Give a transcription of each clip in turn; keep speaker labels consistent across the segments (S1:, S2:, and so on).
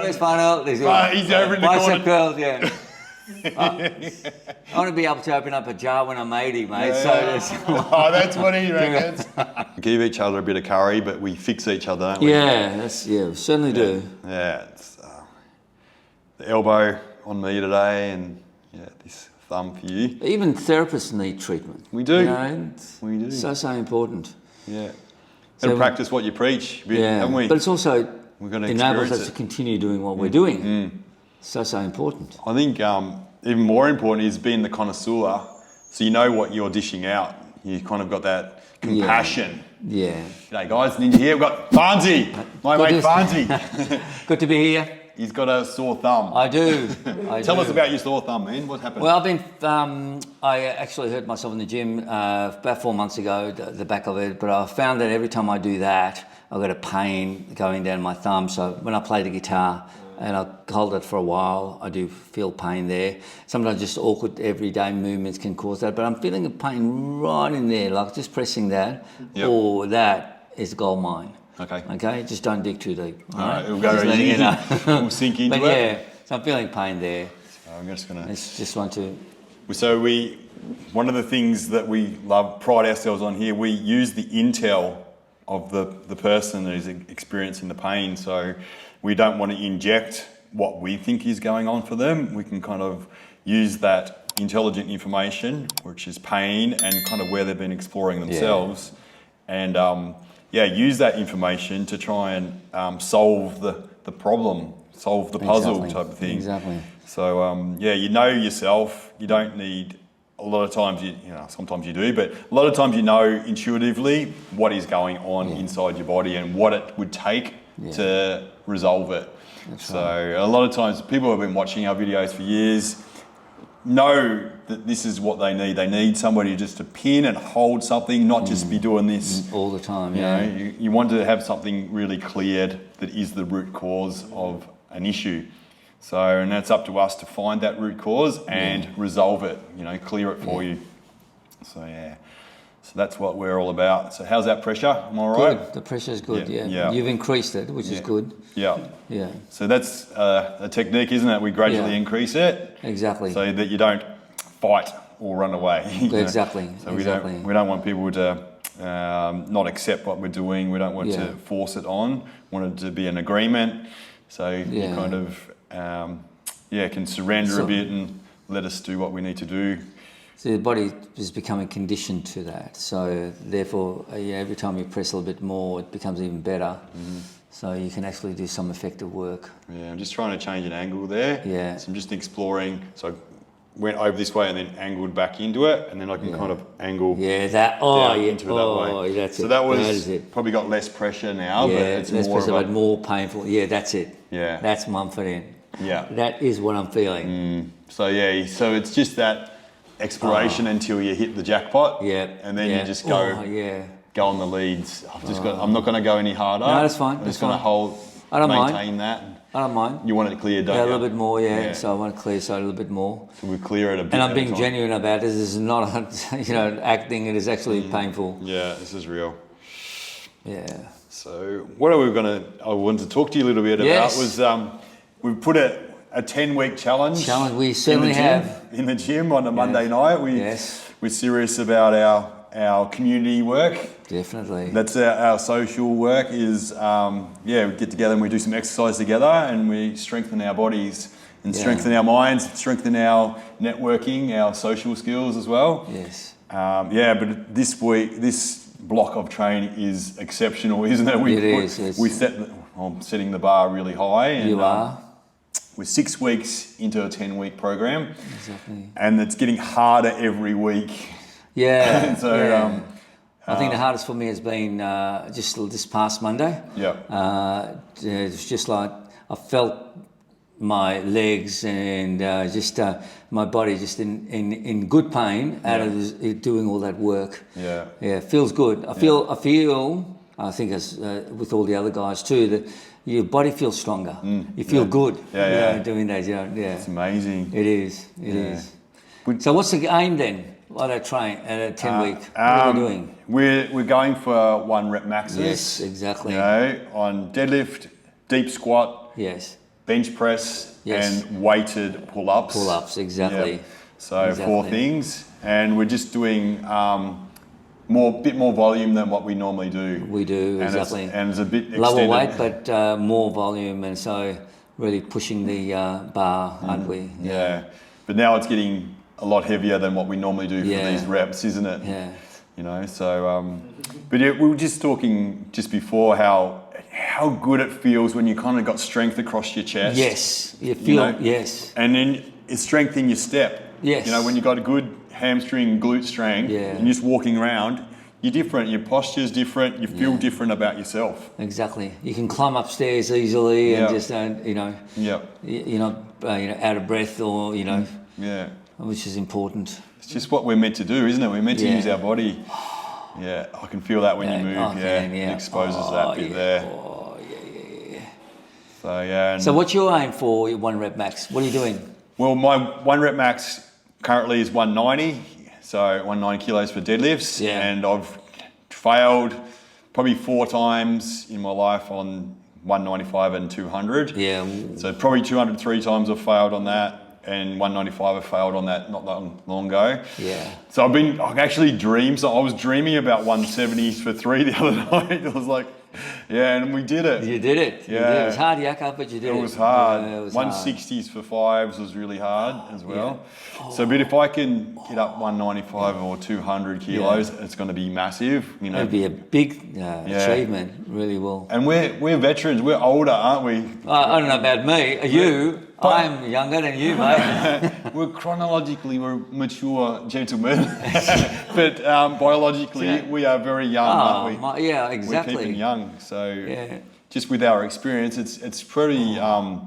S1: Where's Farnel?
S2: He's over in the corner.
S1: Bicep curls, yeah. I want to be able to open up a jar when I'm 80, mate.
S2: Yeah.
S1: So
S2: That's what he reckons. Give each other a bit of curry, but we fix each other, don't we?
S1: Yeah, we certainly do.
S2: Yeah, it's the elbow on me today, and this thumb for you.
S1: Even therapists need treatment.
S2: We do.
S1: We do. So important.
S2: Yeah. And practice what you preach, haven't we?
S1: But it's also
S2: enables
S1: us to continue doing what we're doing. So important.
S2: I think even more important is being the connoisseur, so you know what you're dishing out. You kind of got that compassion.
S1: Yeah.
S2: G'day guys, Ninja here. We've got Farnsey, my mate Farnsey.
S1: Good to be here.
S2: He's got a sore thumb.
S1: I do.
S2: Tell us about your sore thumb, man. What happened?
S1: Well, I actually hurt myself in the gym about 4 months ago, the back of it, but I found that every time I do that, I've got a pain going down my thumb. So when I play the guitar, and I hold it for a while, I do feel pain there. Sometimes just awkward everyday movements can cause that, but I'm feeling a pain right in there, like just pressing that.
S2: Yep.
S1: Or that is a gold mine.
S2: Okay.
S1: Just don't dig too deep.
S2: All right, it'll go easy. We'll sink into
S1: but
S2: it.
S1: So I'm feeling pain there.
S2: So I'm just gonna.
S1: It's just want to.
S2: So one of the things that we pride ourselves on here, we use the intel of the person who's experiencing the pain. So we don't want to inject what we think is going on for them. We can kind of use that intelligent information, which is pain and kind of where they've been exploring themselves, and use that information to try and solve the problem, solve the puzzle type of thing.
S1: Exactly.
S2: So you know yourself. You don't need. A lot of times, sometimes you do, but a lot of times you know intuitively what is going on inside your body and what it would take to resolve it. A lot of times people who have been watching our videos for years know that this is what they need. They need somebody just to pin and hold something, not just be doing this
S1: all the time.
S2: You want to have something really cleared that is the root cause of an issue. So, and that's up to us to find that root cause and resolve it, clear it for you. So, so that's what we're all about. So how's that pressure? Am I right?
S1: Good. The pressure's good, yeah. You've increased it, which is good.
S2: Yeah.
S1: Yeah.
S2: So that's a technique, isn't it? We gradually increase it.
S1: Exactly.
S2: So that you don't fight or run away.
S1: Exactly.
S2: So we don't want people to not accept what we're doing. We don't want to force it on. We want it to be an agreement. So you kind of can surrender a bit and let us do what we need to do.
S1: So the body is becoming conditioned to that. So therefore, every time you press a little bit more, it becomes even better. So you can actually do some effective work. Yeah,
S2: I'm just trying to change an angle there.
S1: Yeah.
S2: So I'm just exploring. So I went over this way and then angled back into it, and then I can kind of angle into it that way.
S1: That's
S2: so that was probably got less pressure now, but it's
S1: less
S2: more
S1: pressure, but more painful. Yeah, that's it.
S2: Yeah.
S1: That's Mumford in.
S2: Yeah.
S1: That is what I'm feeling.
S2: So it's just that exploration until you hit the jackpot.
S1: Yeah.
S2: And then you just go on the leads. I'm not going to go any harder.
S1: No, that's fine.
S2: I'm just going to maintain that.
S1: I don't mind.
S2: You want it clear, don't you?
S1: A little bit more, So I want to clear a little bit more.
S2: So we clear it a bit.
S1: And I'm being genuine about this. This is not, acting. It is actually painful.
S2: Yeah, this is real.
S1: Yeah.
S2: So what I wanted to talk to you a little bit about was we've put a 10-week challenge.
S1: We certainly have.
S2: In the gym on a Monday night. We're serious about our community work.
S1: Definitely.
S2: That's our social work is, we get together and we do some exercise together and we strengthen our bodies and strengthen our minds, strengthen our networking, our social skills as well.
S1: Yes.
S2: But this week, this block of training is exceptional, isn't it? I'm setting the bar really high. And,
S1: you are.
S2: We're 6 weeks into a 10-week program.
S1: Exactly.
S2: And it's getting harder every week.
S1: Yeah.
S2: I
S1: think the hardest for me has been just this past Monday.
S2: Yeah.
S1: It's just like I felt my legs and my body just in good pain out of doing all that work.
S2: Yeah.
S1: Yeah, it feels good. I feel. I think as with all the other guys too that your body feels stronger. You feel good. Doing that.
S2: It's amazing.
S1: It is. It is. So what's the aim then? What I train at a 10-week. What are we doing?
S2: We're going for 1 rep maxes.
S1: Yes, exactly.
S2: On deadlift, deep squat.
S1: Yes.
S2: bench press,
S1: Yes.
S2: and weighted pull-ups.
S1: Pull-ups, exactly.
S2: Yeah. So 4 things, and we're just doing bit more volume than what we normally do.
S1: We do,
S2: and
S1: exactly.
S2: It's a bit extended.
S1: Lower weight, but more volume, and so really pushing the bar, aren't we?
S2: Yeah. But now it's getting a lot heavier than what we normally do for these reps, isn't it?
S1: Yeah.
S2: You know, so, but yeah, we were just talking just before how good it feels when you kind of got strength across your chest.
S1: Yes, you feel, yes.
S2: And then it's strength in your step.
S1: Yes.
S2: You know, when you got a good hamstring, glute strength, and you're just walking around, you're different, your posture's different, you feel different about yourself.
S1: Exactly. You can climb upstairs easily and just don't, you're not out of breath or, which is important.
S2: It's just what we're meant to do, isn't it? We're meant to use our body. Yeah, I can feel that when you move. It exposes that bit there.
S1: Oh, yeah.
S2: So, yeah.
S1: So what's your aim for your 1 rep max? What are you doing?
S2: Well, my 1 rep max currently is 190. So 190 kilos for deadlifts.
S1: Yeah.
S2: And I've failed probably 4 times in my life on 195 and 200.
S1: Yeah.
S2: So probably 200 3 times I've failed on that. And 195 I failed on that not long ago.
S1: Yeah.
S2: So I actually dreamed. So I was dreaming about 170s for 3 the other night. I was like, and we did it.
S1: You did it. You did it. It was hard yakka, but you did it.
S2: It was hard.
S1: Yeah, it was
S2: 160s for 5s was really hard as well. Yeah. So, but if I can get up 195 or 200 kilos, it's going to be massive. You know,
S1: it'd be a big achievement. Really will.
S2: And we're veterans. We're older, aren't we?
S1: I don't know about me. You? I'm younger than you, mate.
S2: We're mature gentlemen, but biologically we are very young, aren't we?
S1: Yeah, exactly.
S2: We're keeping young, so just with our experience, it's pretty. I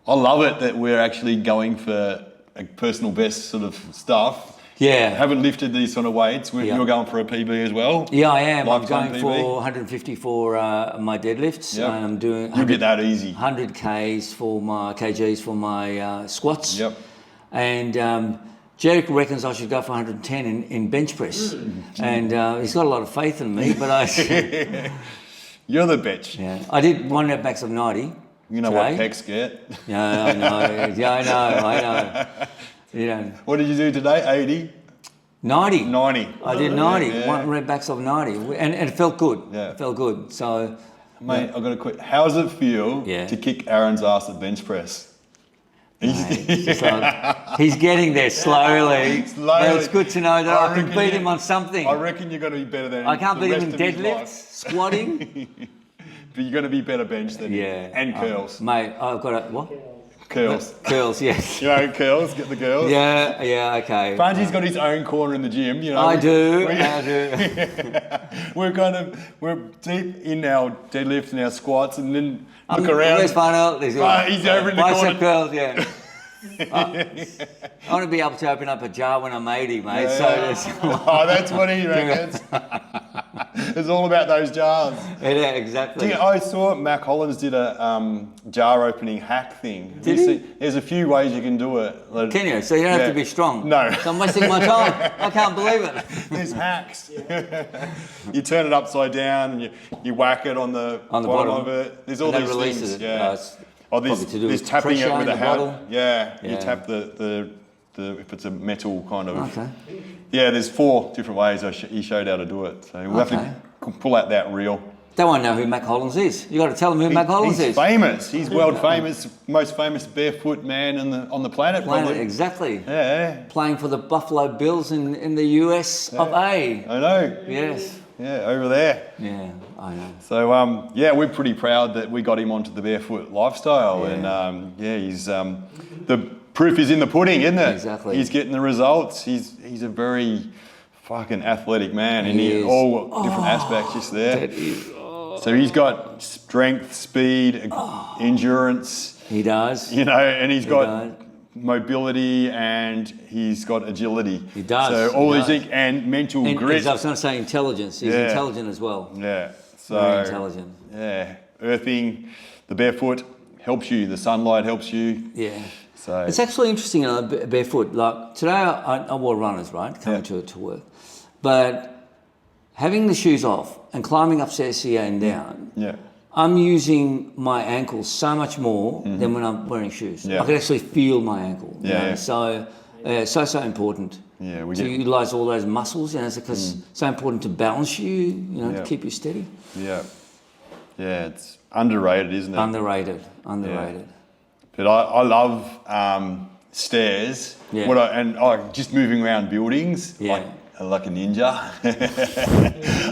S2: love it that we're actually going for a personal best sort of stuff.
S1: Yeah.
S2: Haven't lifted these sort of weights. You're going for a PB as well?
S1: Yeah, I am.
S2: Lifetime
S1: I'm going
S2: PB?
S1: for 150 for my deadlifts.
S2: Yep.
S1: And I'm doing
S2: You'll get that easy.
S1: 100 kgs for my squats.
S2: Yep.
S1: And Jericho reckons I should go for 110 in bench press. And he's got a lot of faith in me, but I...
S2: You're the bitch.
S1: Yeah. I did 1 rep max of 90.
S2: You know
S1: today.
S2: what pecs get?
S1: Yeah, I know. Yeah, I know. You know.
S2: What did you do today? 80?
S1: 90.
S2: 90.
S1: I did 90.
S2: Yeah.
S1: 1 rep max of 90. And it felt good.
S2: Yeah.
S1: It felt good. So...
S2: Mate, I've got to quit. How does it feel to kick Aaron's ass at bench press?
S1: He's getting there slowly. But it's good to know that I can beat him on something.
S2: I reckon you're going to be better than him.
S1: I can't beat him in
S2: rest of his
S1: deadlifts,
S2: life.
S1: squatting.
S2: But you're going to be better bench than him. And curls.
S1: Mate, I've got a... What?
S2: Curls.
S1: Curls, yes.
S2: You know, curls, get the girls.
S1: Yeah, okay.
S2: Farnel's got his own corner in the gym, you know.
S1: I do.
S2: We're deep in our deadlifts and our squats, and then look around.
S1: Where's Farnel?
S2: He's over in the corner.
S1: Bicep curls, yeah. I want to be able to open up a jar when I'm 80, mate.
S2: Yeah.
S1: So
S2: that's what he reckons. It's all about those jars.
S1: Yeah, exactly.
S2: I saw Mac Hollins did a jar opening hack thing.
S1: Did he?
S2: There's a few ways you can do it.
S1: Can you? So you don't have to be strong?
S2: No.
S1: So I'm wasting my time. I can't believe it.
S2: There's hacks. You turn it upside down and you whack it on the bottom of it. There's all these things.
S1: It.
S2: Yeah. There's tapping it with a hat. Yeah. You tap the if it's a metal kind of.
S1: Okay.
S2: Yeah, there's 4 different ways he showed how to do it. So we'll have to pull out that reel.
S1: They won't know who Mac Hollins is. You got to tell them who Mac Hollins is.
S2: He's famous. He's world famous, most famous barefoot man on the planet. Probably.
S1: Exactly.
S2: Yeah.
S1: Playing for the Buffalo Bills in the US of A.
S2: I know.
S1: Yes.
S2: Yeah, over there.
S1: Yeah, I know.
S2: So we're pretty proud that we got him onto the barefoot lifestyle, and he's the proof is in the pudding, isn't it?
S1: Exactly.
S2: He's getting the results. He's a very fucking athletic man, and all different aspects just there. So he's got strength, speed, endurance.
S1: He does.
S2: You know, and he's got mobility and he's got agility.
S1: He does.
S2: So all these things, and mental grit.
S1: I was going to say intelligence. He's intelligent as well.
S2: Yeah. So
S1: very intelligent.
S2: Yeah. Earthing, the barefoot helps you. The sunlight helps you.
S1: Yeah.
S2: So
S1: it's actually interesting, barefoot. Like today, I wore runners, right, coming to work, but having the shoes off and climbing upstairs here and down.
S2: Yeah.
S1: I'm using my ankle so much more than when I'm wearing shoes.
S2: Yeah.
S1: I can actually feel my ankle. you
S2: Yeah,
S1: know,
S2: yeah.
S1: So important.
S2: Yeah,
S1: to utilize all those muscles, because it's so important to balance you,
S2: Yeah.
S1: to keep you steady.
S2: Yeah. Yeah, it's underrated, isn't it?
S1: Underrated.
S2: But I love stairs.
S1: Yeah.
S2: Just moving around buildings,
S1: Yeah.
S2: like a ninja.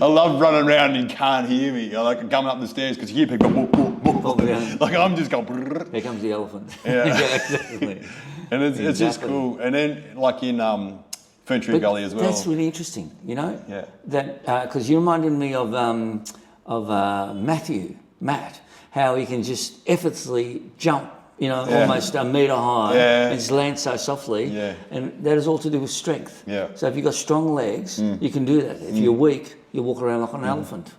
S2: I love running around and you can't hear me. I like coming up the stairs because you hear people go,
S1: Yeah.
S2: like I'm just going. Brrr.
S1: Here comes the elephant.
S2: Yeah.
S1: Exactly.
S2: And it's just cool. And then like in Ferntree Gully as well.
S1: That's really interesting,
S2: Yeah.
S1: That because you reminded me of Matt, how he can just effortlessly jump, almost a metre high and just land so softly.
S2: Yeah.
S1: And that is all to do with strength.
S2: Yeah.
S1: So if you've got strong legs, you can do that. If you're weak, you walk around like an elephant,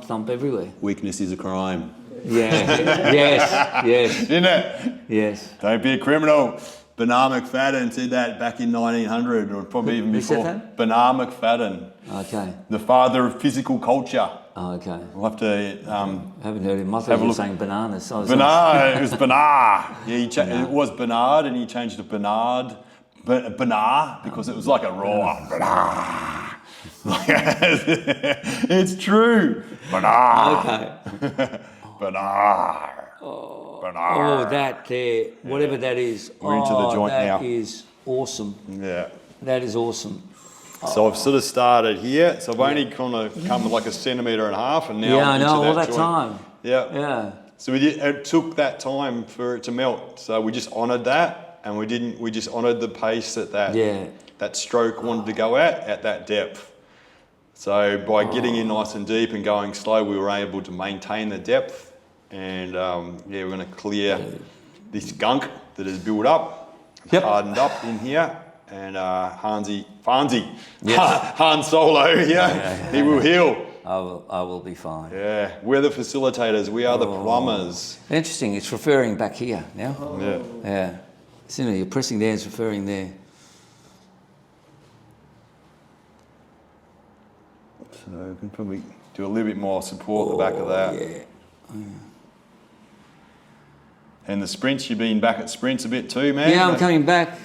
S1: thump everywhere.
S3: Weakness is a crime.
S1: Yeah. yes.
S2: Isn't it?
S1: Yes.
S2: Don't be a criminal. Bernard McFadden said that back in 1900, or probably even
S1: Who
S2: before.
S1: said that?
S2: Bernard McFadden,
S1: Okay.
S2: the father of physical culture.
S1: Oh, okay.
S2: We'll have to
S1: I haven't heard him. I
S2: have
S1: thought
S2: a
S1: you were
S2: look.
S1: saying bananas. So
S2: Bernard, it was Bernard. Yeah, it was Bernard, and he changed to Bernard, Bernard, because it was like a roar. Bernard. It's true. Bernard.
S1: Okay.
S2: Bernard. Bernard.
S1: Oh, that there, whatever that is.
S2: We're into the joint now.
S1: That is awesome.
S2: Yeah.
S1: That is awesome.
S2: So I've sort of started here. So I've only kind of come like 1.5 centimetres, and now
S1: Yeah, I
S2: I'm into
S1: know, all that
S2: joint.
S1: time.
S2: Yeah.
S1: Yeah.
S2: So it took that time for it to melt. So we just honoured that, and we just honoured the pace that stroke wanted to go at that depth. So by getting in nice and deep and going slow, we were able to maintain the depth. And we're going to clear this gunk that has built up, hardened up in here. And Farnsy,
S1: Yes.
S2: Han Solo here, he will heal.
S1: I will be fine.
S2: Yeah, we're the facilitators. We are the plumbers.
S1: Interesting. It's referring back here now.
S2: Yeah.
S1: Yeah. So you're pressing there. It's referring there.
S2: So we can probably do a little bit more support at the back of that.
S1: Yeah.
S2: And the sprints, you've been back at sprints a bit too, man.
S1: Yeah, I'm coming back.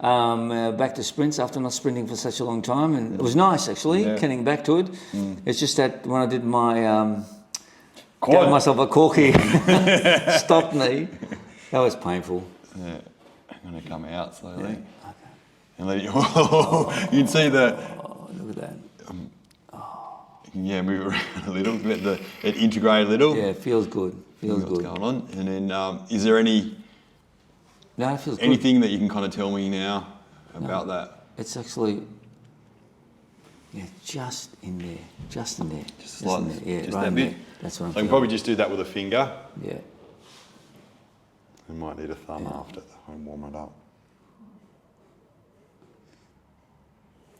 S1: Back to sprints after not sprinting for such a long time, and it was nice actually getting back to it. It's just that when I did my gave myself a corky stopped knee, that was painful.
S2: Yeah, I'm going to come out slowly and let it. You can see the.
S1: Oh, look at that.
S2: Yeah, move around a little, let it integrate a little.
S1: Yeah, it feels good. Feels
S2: What's
S1: good.
S2: going on? And then, is there any?
S1: No, it feels good.
S2: Anything that you can kind of tell me now about that?
S1: It's actually, just in there. Just in there.
S2: Just like
S1: in there. Yeah,
S2: just
S1: right
S2: that
S1: in
S2: bit?
S1: there. That's what I'm
S2: So I can
S1: feeling.
S2: probably just do that with a finger.
S1: Yeah.
S2: I might need a thumb after and warm it up.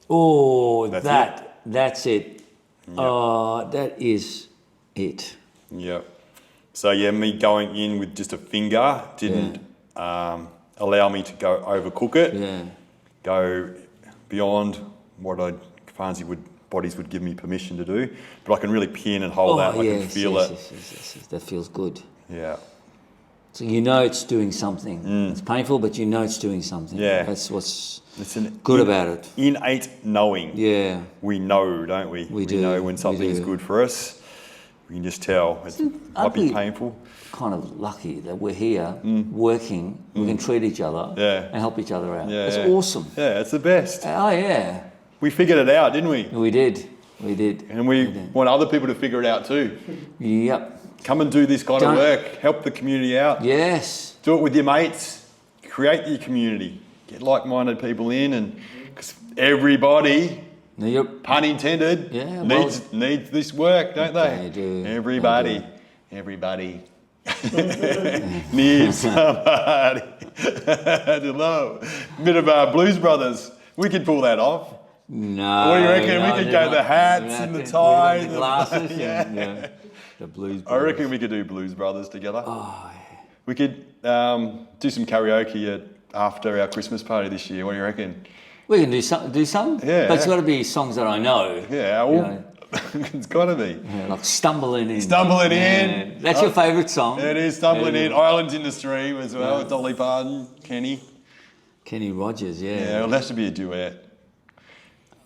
S1: Oh,
S2: That's
S1: that's it.
S2: Yep.
S1: Oh, that is it.
S2: Yep. So me going in with just a finger didn't allow me to go overcook it.
S1: Yeah.
S2: Go beyond what bodies would give me permission to do. But I can really pin and hold that. I can feel it.
S1: Yes. That feels good.
S2: Yeah.
S1: So it's doing something. It's painful, but it's doing something.
S2: Yeah.
S1: That's what's
S2: It's an
S1: good about it.
S2: Innate knowing.
S1: Yeah.
S2: We know, don't we?
S1: We do.
S2: know when something is good for us. We can just tell. It might be painful.
S1: Kind of lucky that we're here working. We can treat each other and help each other out.
S2: Yeah,
S1: It's awesome.
S2: Yeah, it's the best.
S1: Oh yeah.
S2: We figured it out, didn't we?
S1: We did.
S2: And we want other people to figure it out too.
S1: Yep.
S2: Come and do this kind of work. Help the community out.
S1: Yes.
S2: Do it with your mates. Create your community. Get like-minded people in, and because everybody,
S1: Yep.
S2: pun intended, needs this work, don't they?
S1: They do.
S2: Everybody needs somebody to love. A bit of Blues Brothers. We could pull that off.
S1: No.
S2: What do you reckon? We could go the hats and the ties,
S1: the glasses,
S2: yeah.
S1: the blues.
S2: I reckon we could do Blues Brothers together.
S1: Oh, yeah.
S2: We could do some karaoke after our Christmas party this year. What do you reckon?
S1: We can do some.
S2: Yeah.
S1: But it's got to be songs that I know.
S2: Yeah, It's got to be.
S1: Yeah, like Stumbling In.
S2: Stumbling
S1: Yeah.
S2: In.
S1: That's your favourite song.
S2: It is Stumbling
S1: Yeah.
S2: In. Islands in the Stream as well. Dolly Parton, Kenny.
S1: Kenny Rogers, yeah.
S2: Yeah, it'll have to be a duet.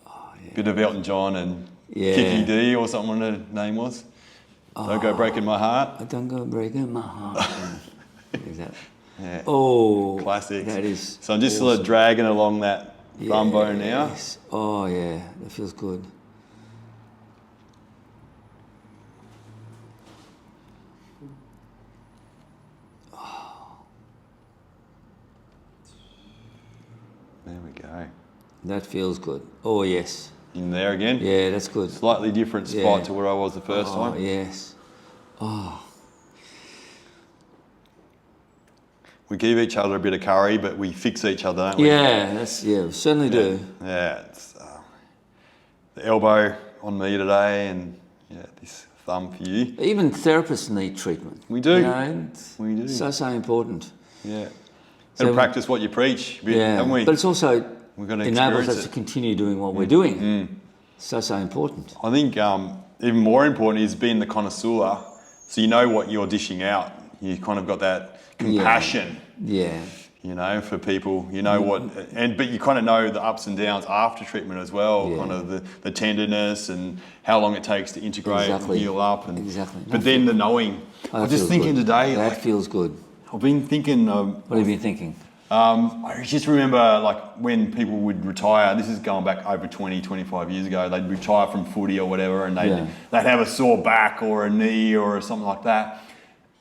S1: Oh, yeah.
S2: Bit of Elton John and
S1: Yeah.
S2: Kiki D or something the name was. Don't Go Breaking My Heart.
S1: Don't go breaking my heart. Exactly.
S2: Yeah.
S1: Oh,
S2: Classics.
S1: That is.
S2: So I'm just sort
S1: awesome.
S2: of dragging along that thumb bone now.
S1: Yes. Oh yeah, that feels good.
S2: There we go.
S1: That feels good. Oh yes.
S2: In there again.
S1: Yeah, that's good.
S2: Slightly different spot
S1: Yeah.
S2: to where I was the first
S1: Oh
S2: time.
S1: yes. Oh
S2: We give each other a bit of curry, but we fix each other, don't we?
S1: yeah, we certainly do.
S2: Yeah. It's, the elbow on me today, and this thumb for you.
S1: Even therapists need treatment.
S2: We do.
S1: You know, it's
S2: We do.
S1: so important.
S2: Yeah.
S1: So
S2: Got to practice what you preach, haven't we?
S1: But it's also
S2: We're going to
S1: enables
S2: experience
S1: us to
S2: it.
S1: continue doing what we're doing. So important.
S2: I think even more important is being the connoisseur, so you know what you're dishing out. You kind of got that compassion,
S1: Yeah.
S2: for people. You know but you kind of know the ups and downs after treatment as well.
S1: Yeah.
S2: Kind of the tenderness and how long it takes to integrate and heal up. And,
S1: Exactly.
S2: But then the knowing.
S1: Oh,
S2: I'm
S1: that
S2: just
S1: feels
S2: thinking
S1: good.
S2: today.
S1: That feels good.
S2: I've been thinking.
S1: What have you been thinking?
S2: I just remember when people would retire, this is going back over 20, 25 years ago, they'd retire from footy or whatever, and they'd have a sore back or a knee or something like that.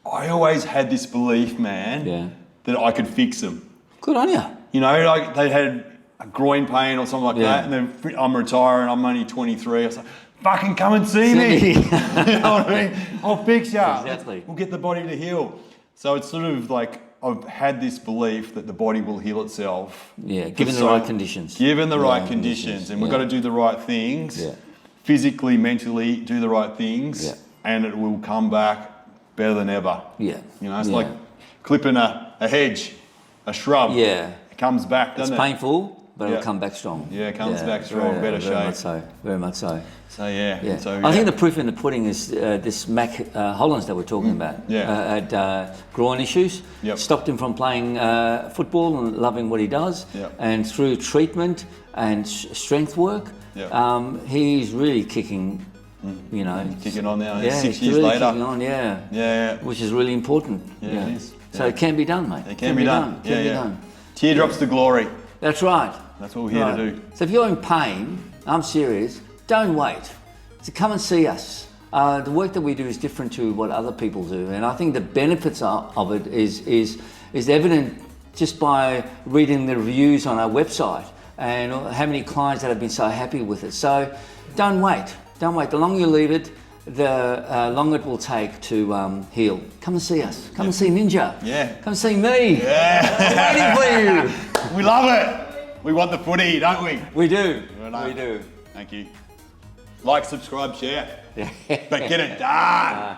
S2: I always had this belief, man, that I could fix them.
S1: Good on you.
S2: They had a groin pain or something like that, and then I'm retiring, I'm only 23. I was like, fucking come and see me. You know what I mean? I'll fix you.
S1: Exactly.
S2: We'll get the body to heal. So it's sort of like I've had this belief that the body will heal itself.
S1: Yeah, given the right conditions.
S2: Given the right conditions. And we've got to do the right things. Physically, mentally, do the right things. And it will come back better than ever.
S1: Yeah.
S2: It's like clipping a hedge, a shrub.
S1: Yeah.
S2: It comes back, doesn't it?
S1: It's painful, but it'll come back strong.
S2: Yeah, it comes back strong, better shape.
S1: Very much so. Very much so.
S2: So yeah. So,
S1: I think the proof in the pudding is this Mac Hollins that we're talking about. Had groin issues. Stopped him from playing football and loving what he does. And through treatment and strength work, he's really kicking.
S2: Kicking on now.
S1: Yeah,
S2: 6
S1: he's
S2: years
S1: really
S2: later.
S1: Kicking on, yeah. Which is really important.
S2: Yeah, it is.
S1: So it can be done, mate.
S2: It can be done.
S1: Can be done.
S2: Teardrops to glory.
S1: That's right.
S2: That's what we're here to do.
S1: So if you're in pain, I'm serious, don't wait. So come and see us. The work that we do is different to what other people do, and I think the benefits of it is evident just by reading the reviews on our website and how many clients that have been so happy with it. So don't wait. Don't wait. The longer you leave it, the longer it will take to heal. Come and see us. Come and see Ninja.
S2: Yeah.
S1: Come and see me.
S2: Yeah.
S1: Waiting for you.
S2: We love it. We want the footy, don't we?
S1: We do.
S2: Right.
S1: We do.
S2: Thank you. Like, subscribe, share. But get it done.